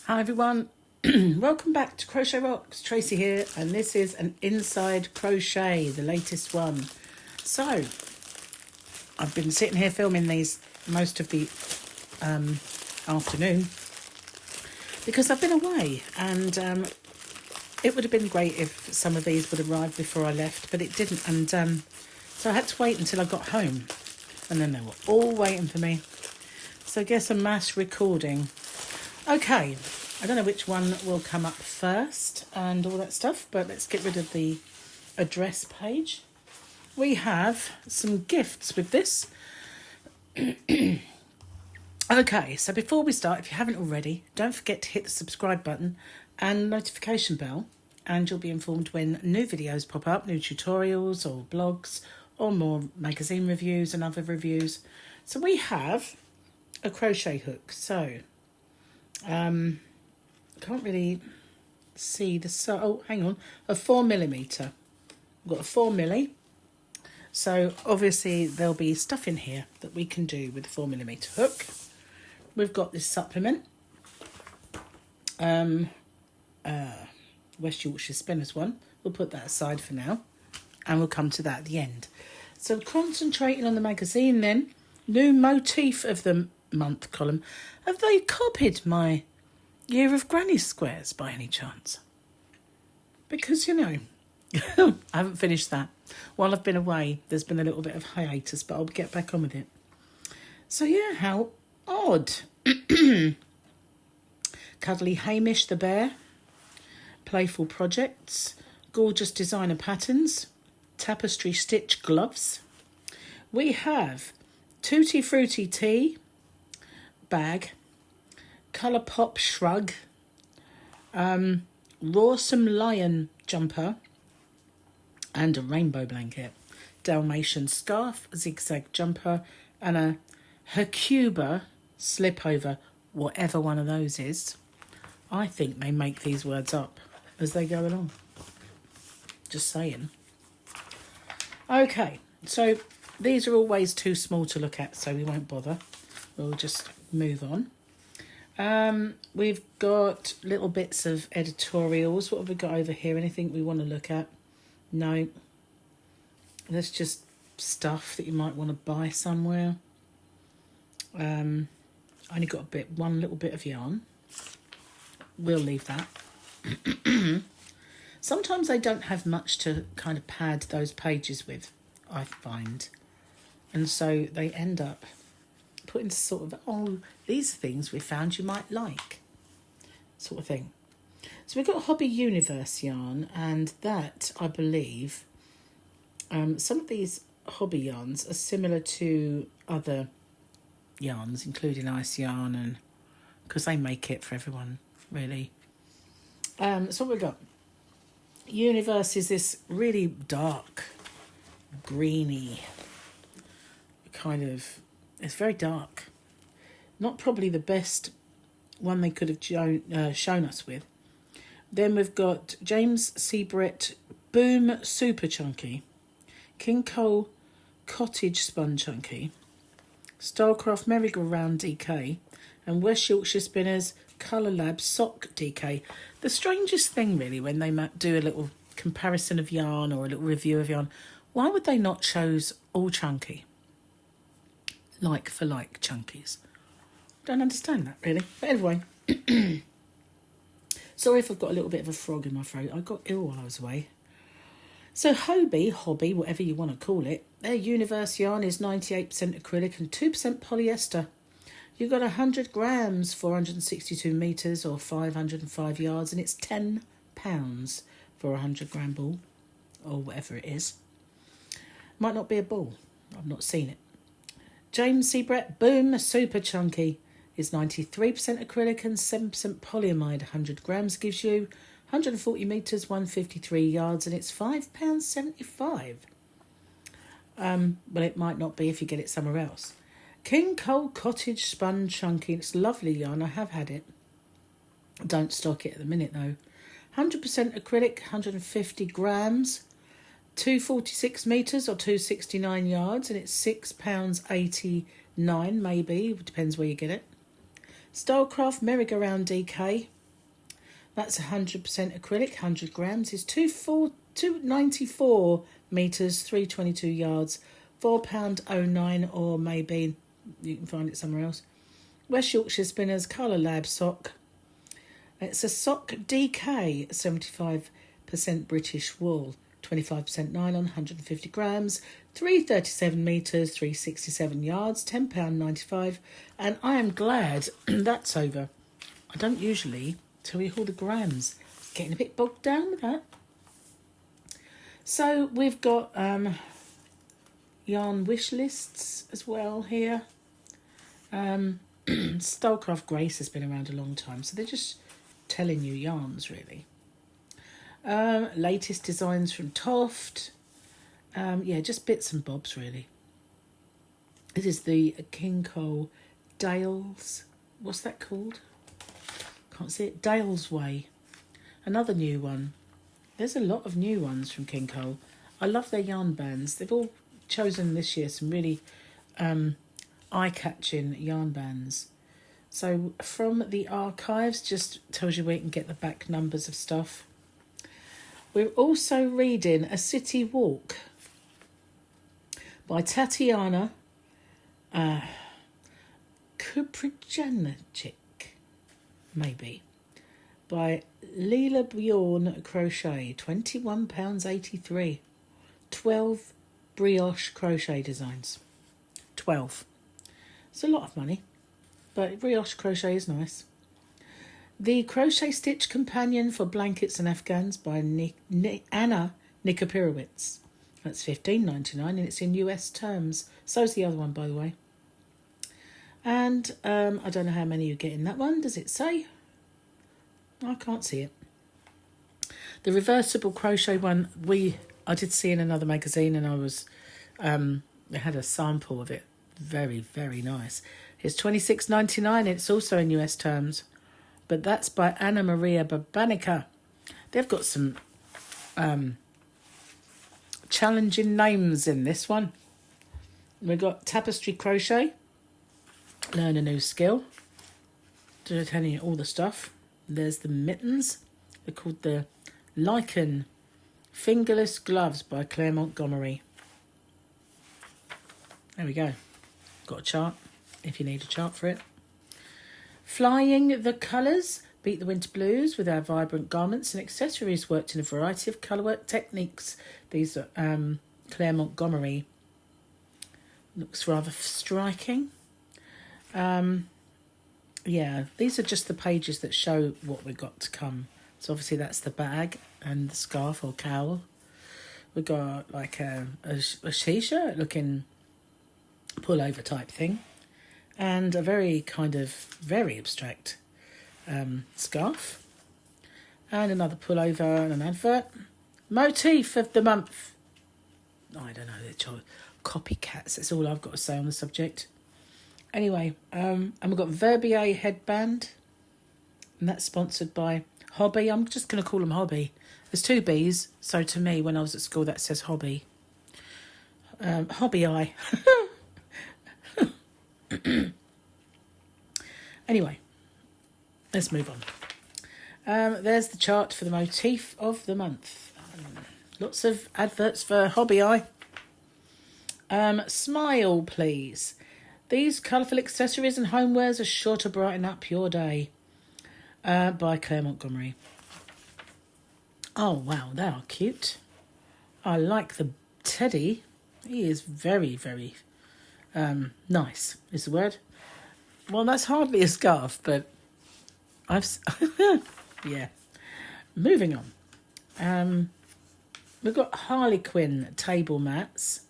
Hi everyone, welcome back to Crochet Rocks. Tracy here, and this is an Inside Crochet, the latest one. So, I've been sitting here filming these most of the afternoon because I've been away, and it would have been great if some of these would arrive before I left, but it didn't, and so I had to wait until I got home, and then they were all waiting for me. So I guess a mass recording. Okay, I don't know which one will come up first and all that stuff, but let's get rid of the address page. We have some gifts with this. Okay, so before we start, if you haven't already, don't forget to hit the subscribe button and notification bell, and you'll be informed when new videos pop up, new tutorials or blogs or more magazine reviews and other reviews. So we have a crochet hook. So can't really see the hang on, a 4mm. We've got a 4mm, so obviously there'll be stuff in here that we can do with the 4mm hook. We've got this supplement, West Yorkshire Spinners one. We'll put that aside for now, and we'll come to that at the end. So concentrating on the magazine then, new motif of the month column. Have they copied my Year of Granny Squares by any chance? Because, you know, I haven't finished that. While I've been away, there's been a little bit of hiatus, but I'll get back on with it. So yeah, how odd. Cuddly Hamish the Bear, Playful Projects, Gorgeous Designer Patterns, Tapestry Stitch Gloves. We have Tutti Frutti Tea bag, Colour Pop Shrug, Rawsome Lion jumper, and a rainbow blanket, Dalmatian scarf, zigzag jumper, and a Hercuba slipover, whatever one of those is. I think they make these words up as they go along. Just saying. Okay, so these are always too small to look at, so we won't bother. We'll just move on. We've got little bits of editorials. What have we got over here? Anything we want to look at? No. That's just stuff that you might want to buy somewhere. I only got one little bit of yarn. We'll leave that. Sometimes they don't have much to kind of pad those pages with, I find. And so they end up putting sort of, oh, these things we found you might like, sort of thing. So we've got Hobby Universe yarn, and that, I believe, some of these hobby yarns are similar to other yarns, including ice yarn, and because they make it for everyone, really. So what we've got, Universe is this really dark, greeny kind of, it's very dark. Not probably the best one they could have shown us with. Then we've got James Seabrett Boom Super Chunky, King Cole Cottage Spun Chunky, Starcraft Merry-Go-Round DK, and West Yorkshire Spinners Colour Lab Sock DK. The strangest thing really, when they do a little comparison of yarn or a little review of yarn, why would they not choose all chunky? Like for like chunkies. Don't understand that really. But anyway, sorry if I've got a little bit of a frog in my throat. I got ill while I was away. So Hobby, whatever you want to call it, their Universe yarn is 98% acrylic and 2% polyester. You've got 100 grams, 462 metres or 505 yards, and it's £10 for a 100 gram ball, or whatever it is. Might not be a ball. I've not seen it. James Seabrett Boom Super Chunky is 93% acrylic and 7% polyamide. 100 grams gives you 140 metres, 153 yards, and it's £5.75. Well, it might not be if you get it somewhere else. King Cole Cottage Spun Chunky. It's lovely yarn. I have had it. Don't stock it at the minute, though. 100% acrylic, 150 grams. 246 metres or 269 yards, and it's £6.89 maybe, depends where you get it. Starcraft Merry-Go-Round DK, That's 100% acrylic, 100 grams is 294 metres, 322 yards, £4.09, or maybe you can find it somewhere else. West Yorkshire Spinners Colour Lab sock. It's a sock DK, 75% British wool, 25% nylon, 150 grams, 337 metres, 367 yards, £10.95. And I am glad that's over. I don't usually tell you all the grams. Getting a bit bogged down with that. So we've got yarn wish lists as well here. Stylecraft Grace has been around a long time, so they're just telling you yarns really. Latest designs from Toft. Yeah, just bits and bobs really. This is the King Cole Dales. What's that called? Can't see it. Dales Way. Another new one. There's a lot of new ones from King Cole. I love their yarn bands. They've all chosen this year some really eye-catching yarn bands. So from the archives, just tells you where you can get the back numbers of stuff. We're also reading A City Walk by Tatiana Kuprjanicic, maybe, by Leela Bjorn Crochet, £21.83, 12 brioche crochet designs. 12. It's a lot of money, but brioche crochet is nice. The Crochet Stitch Companion for Blankets and Afghans by Anna Nikopirowitz. That's $15.99 and it's in US terms. So's the other one, by the way. And I don't know how many you get in that one. Does it say? I can't see it. The reversible crochet one I did see in another magazine, and I was they had a sample of it. Very, very nice. It's $26.99. It's also in US terms. But that's by Anna Maria Babanica. They've got some challenging names in this one. We've got Tapestry Crochet. Learn a new skill. Just telling you all the stuff. There's the mittens. They're called the Lichen Fingerless Gloves by Claire Montgomery. There we go. Got a chart if you need a chart for it. Flying the colours. Beat the winter blues with our vibrant garments and accessories worked in a variety of colourwork techniques. These are Claire Montgomery. Looks rather striking. Yeah, these are just the pages that show what we've got to come. So obviously that's the bag and the scarf or cowl. We've got like a t-shirt looking pullover type thing. And a very kind of very abstract scarf. And another pullover and an advert. Motif of the month. I don't know, they're copycats. That's all I've got to say on the subject. Anyway, and we've got Verbier headband. And that's sponsored by Hobby. I'm just going to call them Hobby. There's two B's. So to me, when I was at school, that says Hobby. Hobby Eye. Anyway, let's move on. There's the chart for the motif of the month. Lots of adverts for Hobby Eye. Smile, please. These colourful accessories and homewares are sure to brighten up your day. By Claire Montgomery. Oh, wow, they are cute. I like the teddy. He is very, very nice, is the word. Well, that's hardly a scarf, but yeah. Moving on. We've got Harlequin table mats.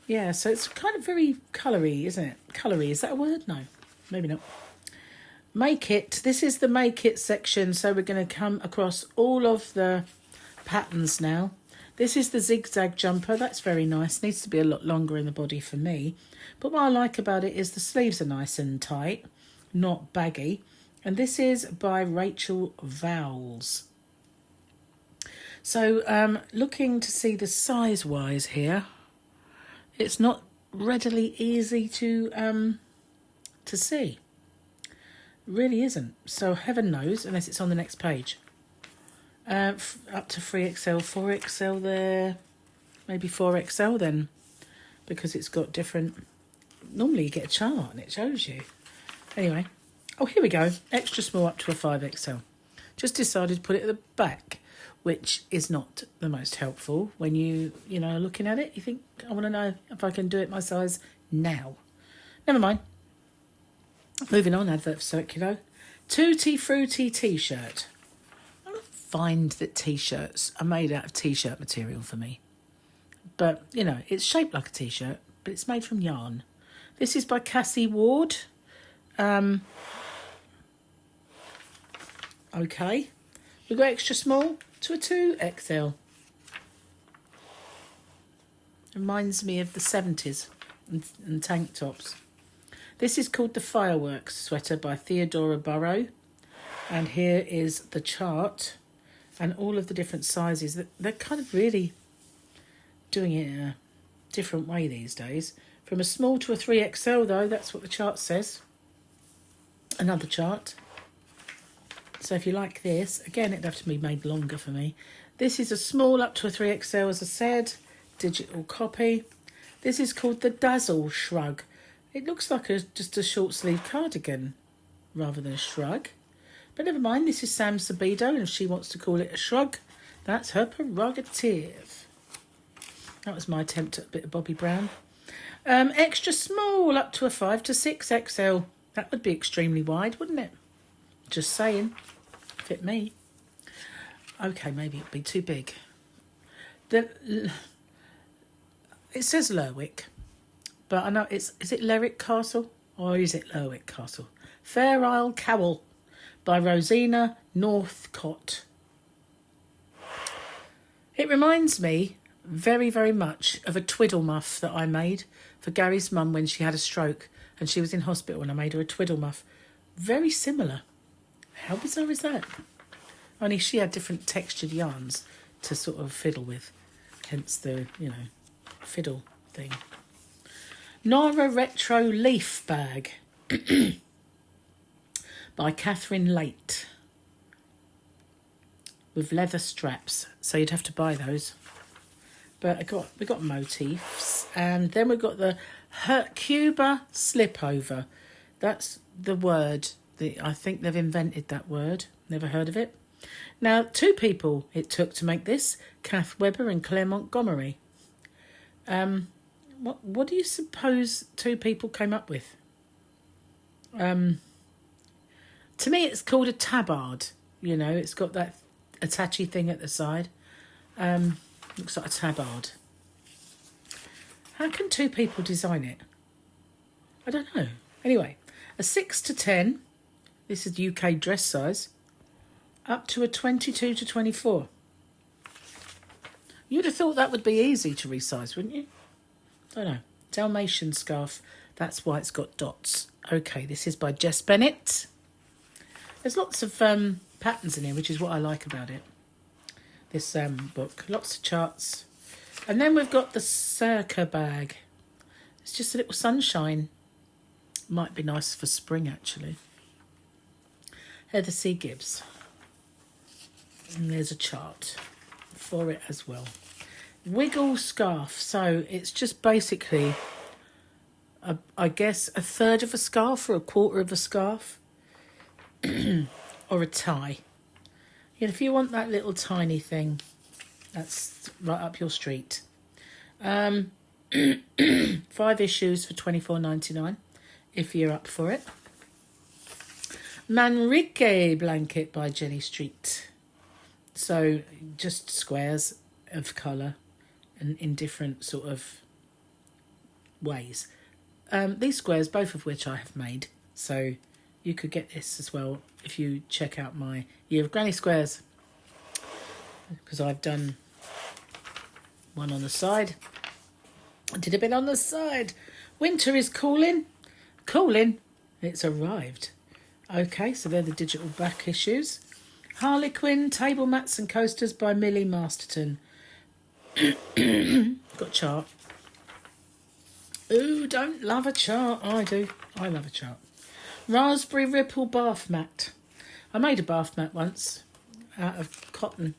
Yeah, so it's kind of very coloury, isn't it? Coloury, is that a word? No, maybe not. Make It. This is the Make It section, so we're going to come across all of the patterns now. This is the zigzag jumper. That's very nice. Needs to be a lot longer in the body for me. But what I like about it is the sleeves are nice and tight, not baggy. And this is by Rachel Vowles. So looking to see the size-wise here, it's not readily easy to see. It really isn't. So heaven knows, unless it's on the next page. Up to 3XL, 4XL there, maybe 4XL then, because it's got different. Normally you get a chart and it shows you. Anyway, oh, here we go. Extra small up to a 5XL. Just decided to put it at the back, which is not the most helpful when you know, are looking at it. You think, I want to know if I can do it my size now. Never mind. Moving on, advert for Circular. Tutti Frutti t-shirt. I don't find that t-shirts are made out of t-shirt material for me. But, you know, it's shaped like a t-shirt, but it's made from yarn. This is by Cassie Ward. Okay. We've got extra small to a 2XL. Reminds me of the 70s and tank tops. This is called the Fireworks sweater by Theodora Burrow. And here is the chart and all of the different sizes. They're kind of really doing it in a different way these days. From a small to a 3XL though, that's what the chart says. Another chart. So if you like this, again, it'd have to be made longer for me. This is a small up to a 3XL, as I said. Digital copy. This is called the Dazzle Shrug. It looks like just a short sleeve cardigan rather than a shrug. But never mind, this is Sam Sabido, and if she wants to call it a shrug, that's her prerogative. That was my attempt at a bit of Bobby Brown. Extra small up to a 5 to 6XL. That would be extremely wide, wouldn't it? Just saying. Fit me. Okay, maybe it'd be too big. It says Lerwick, but I know is it Lerwick Castle or is it Lerwick Castle? Fair Isle Cowl by Rosina Northcott. It reminds me very, very much of a twiddle muff that I made for Gary's mum when she had a stroke and she was in hospital, and I made her a twiddle muff. Very similar. How bizarre is that? Only she had different textured yarns to sort of fiddle with. Hence the, you know, fiddle thing. Nara Retro Leaf Bag by Catherine Late. With leather straps. So you'd have to buy those. But we got motifs. And then we've got the Cuba Slipover. That's the word. I think they've invented that word. Never heard of it. Now, 2 people it took to make this. Kath Webber and Claire Montgomery. What do you suppose 2 people came up with? To me, it's called a tabard. You know, it's got that attachy thing at the side. Looks like a tabard. How can 2 people design it? I don't know. Anyway, a 6 to 10. This is UK dress size. Up to a 22 to 24. You'd have thought that would be easy to resize, wouldn't you? Don't know. Dalmatian scarf. That's why it's got dots. Okay, this is by Jess Bennett. There's lots of patterns in here, which is what I like about it. This book. Lots of charts. And then we've got the Circa bag. It's just a little sunshine. Might be nice for spring, actually. Heather C. Gibbs. And there's a chart for it as well. Wiggle scarf. So it's just basically, I guess, a third of a scarf or a quarter of a scarf. Or a tie. Yeah, if you want that little tiny thing, that's right up your street. 5 issues for $24.99 if you're up for it. Manrique blanket by Jenny Street. So just squares of colour and in different sort of ways. These squares, both of which I have made, so you could get this as well if you check out my Year of Granny Squares, because I've done one on the side. I did a bit on the side. Winter is calling. Calling. It's arrived. Okay, so they're the digital back issues. Harlequin table mats and coasters by Millie Masterton. Got a chart. Ooh, don't love a chart. I do. I love a chart. Raspberry Ripple bath mat. I made a bath mat once. out of cotton.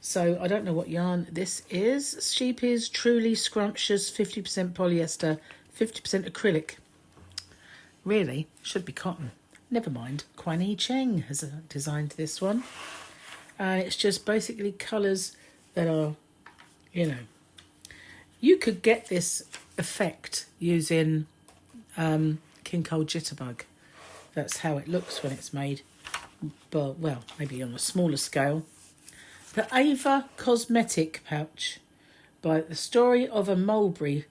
So I don't know what yarn this is. Sheep is truly scrumptious, 50% polyester, 50% acrylic. Really, should be cotton. Never mind. Quan Yi Cheng has designed this one. And it's just basically colours that are, you know, you could get this effect using King Cole Jitterbug. That's how it looks when it's made. But, well, maybe on a smaller scale. The Ava Cosmetic Pouch by the story of a mulberry.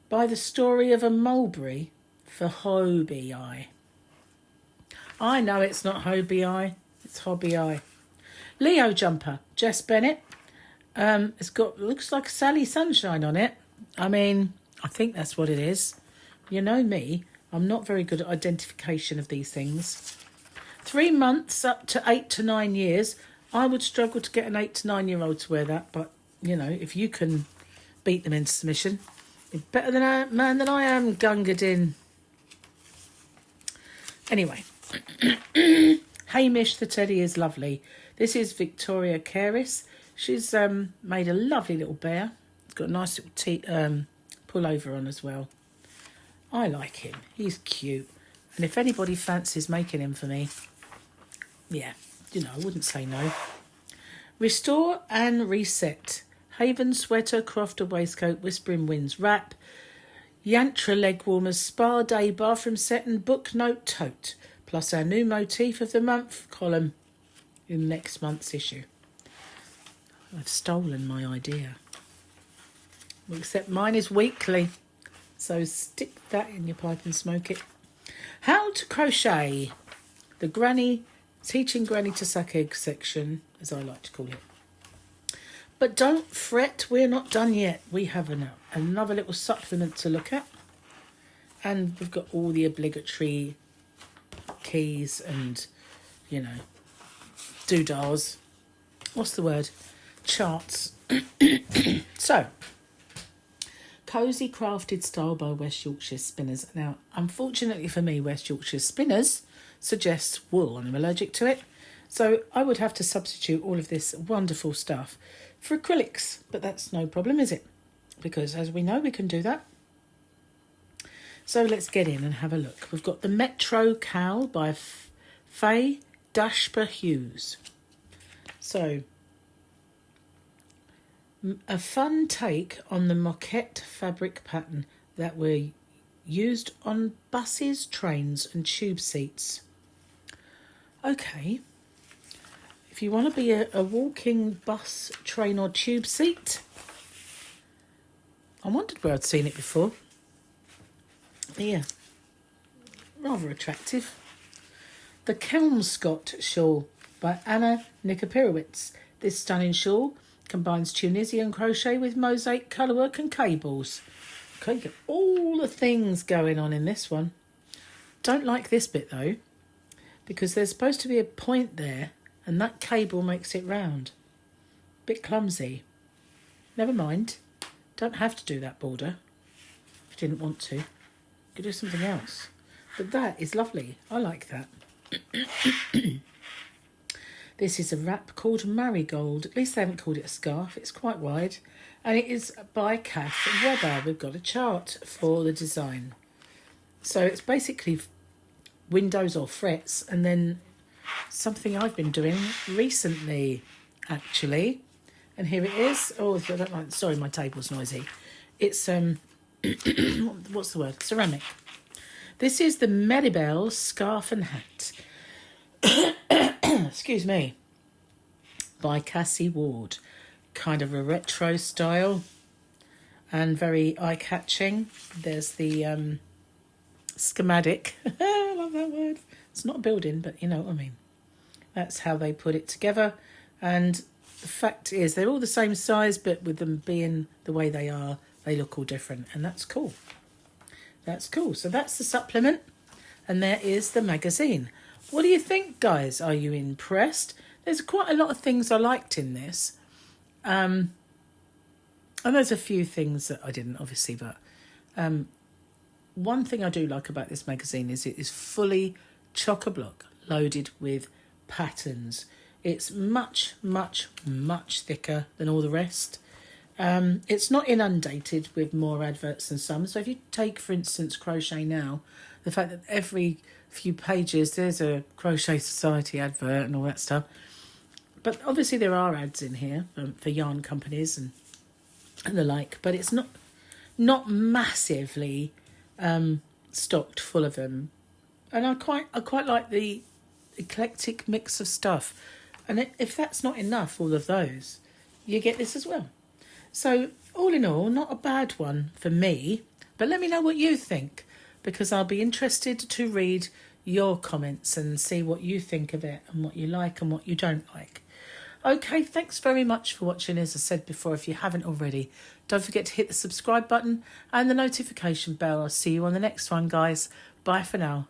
By the story of a mulberry for Hobie Eye. I know it's not Hobie Eye, it's Hobby Eye. Leo jumper, Jess Bennett. It's got, looks like Sally Sunshine on it. I mean, I think that's what it is. You know me, I'm not very good at identification of these things. 3 months up to 8 to 9 years. I would struggle to get an 8 to 9 year old to wear that, but you know, if you can beat them into submission, you're better than a man than I am, Gunga Din. Anyway, Hamish the teddy is lovely. This is Victoria Caris. She's made a lovely little bear. It's got a nice little pullover on as well. I like him. He's cute. And if anybody fancies making him for me, yeah, you know, I wouldn't say no. Restore and Reset. Haven Sweater, Crofter Waistcoat, Whispering Winds Wrap, Yantra Leg Warmers, Spa Day Bathroom Set and Book Note Tote. Plus our new motif of the month column in next month's issue. I've stolen my idea. Except mine is weekly. So stick that in your pipe and smoke it. How to crochet. The granny, teaching granny to suck eggs section, as I like to call it. But don't fret, we're not done yet. We have another little supplement to look at. And we've got all the obligatory keys and, you know, doodahs. What's the word? Charts. So, Cozy Crafted Style by West Yorkshire Spinners. Now, unfortunately for me, West Yorkshire Spinners suggests wool and I'm allergic to it. So I would have to substitute all of this wonderful stuff for acrylics. But that's no problem, is it? Because as we know, we can do that. So let's get in and have a look. We've got the Metro Cowl by Faye Dashper Hughes. So, a fun take on the moquette fabric pattern that were used on buses, trains and tube seats. Okay, if you want to be a walking bus, train or tube seat, I wondered where I'd seen it before. Yeah, rather attractive. The Kelmscott Shawl by Anna Nikopirowitz. This stunning shawl combines Tunisian crochet with mosaic colourwork and cables. Okay, get all the things going on in this one. Don't like this bit though, because there's supposed to be a point there and that cable makes it round. Bit clumsy. Never mind. Don't have to do that border if you didn't want to. You could do something else. But that is lovely. I like that. This is a wrap called Marigold. At least they haven't called it a scarf. It's quite wide. And it is by Kath Weber. We've got a chart for the design. So it's basically windows or frets. And then something I've been doing recently, actually. And here it is. Oh, I don't like... Sorry, my table's noisy. It's... what's the word? Ceramic. This is the Meribel Scarf and Hat. Excuse me. By Cassie Ward. Kind of a retro style and very eye-catching. There's the schematic. I love that word. It's not a building, but you know what I mean. That's how they put it together. And the fact is, they're all the same size, but with them being the way they are, they look all different. And that's cool. That's cool. So that's the supplement. And there is the magazine. What do you think, guys? Are you impressed? There's quite a lot of things I liked in this. And there's a few things that I didn't, obviously. But one thing I do like about this magazine is it is fully chock-a-block, loaded with patterns. It's much, much, much thicker than all the rest. It's not inundated with more adverts than some. So if you take, for instance, Crochet Now, the fact that every few pages there's a Crochet Society advert and all that stuff. But obviously there are ads in here for yarn companies and the like. But it's not massively stocked full of them. And I quite like the eclectic mix of stuff. And if that's not enough, all of those, you get this as well. So all in all, not a bad one for me, but let me know what you think, because I'll be interested to read your comments and see what you think of it and what you like and what you don't like. Okay, thanks very much for watching. As I said before, if you haven't already, don't forget to hit the subscribe button and the notification bell. I'll see you on the next one, guys. Bye for now.